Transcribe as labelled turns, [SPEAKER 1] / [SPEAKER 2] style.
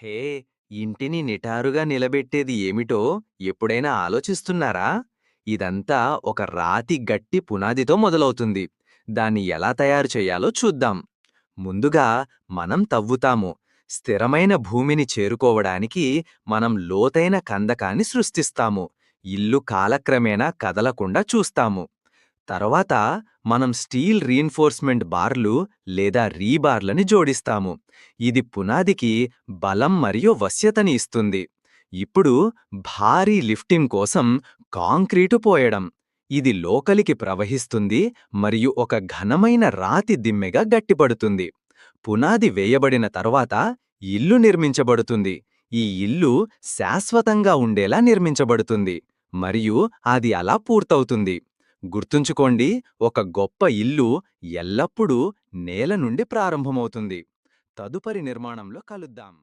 [SPEAKER 1] హే, ఇంటిని నిటారుగా నిలబెట్టేది ఏమిటో ఎప్పుడైనా ఆలోచిస్తున్నారా? ఇదంతా ఒక రాతి గట్టి పునాదితో మొదలవుతుంది. దాన్ని ఎలా తయారు చేయాలో చూద్దాం. ముందుగా మనం తవ్వుతాము. స్థిరమైన భూమిని చేరుకోవడానికి మనం లోతైన కందకాన్ని సృష్టిస్తాము. ఇల్లు కాలక్రమేణా కదలకుండా చూస్తాము. తర్వాత మనం స్టీల్ రీన్ఫోర్స్మెంట్ బార్లు లేదా రీబార్లని జోడిస్తాము. ఇది పునాదికి బలం మరియు వశ్యతని ఇస్తుంది. ఇప్పుడు భారీ లిఫ్టింగ్ కోసం కాంక్రీటు పోయడం. ఇది లోకలికి ప్రవహిస్తుంది మరియు ఒక ఘనమైన రాతి దిమ్మెగా గట్టిపడుతుంది. పునాది వేయబడిన తర్వాత ఇల్లు నిర్మించబడుతుంది. ఈ ఇల్లు శాశ్వతంగా ఉండేలా నిర్మించబడుతుంది మరియు అది అలా పూర్తవుతుంది. గుర్తుంచుకోండి, ఒక గొప్ప ఇల్లు ఎల్లప్పుడూ నేల నుండి ప్రారంభమవుతుంది. తదుపరి నిర్మాణంలో కలుద్దాం.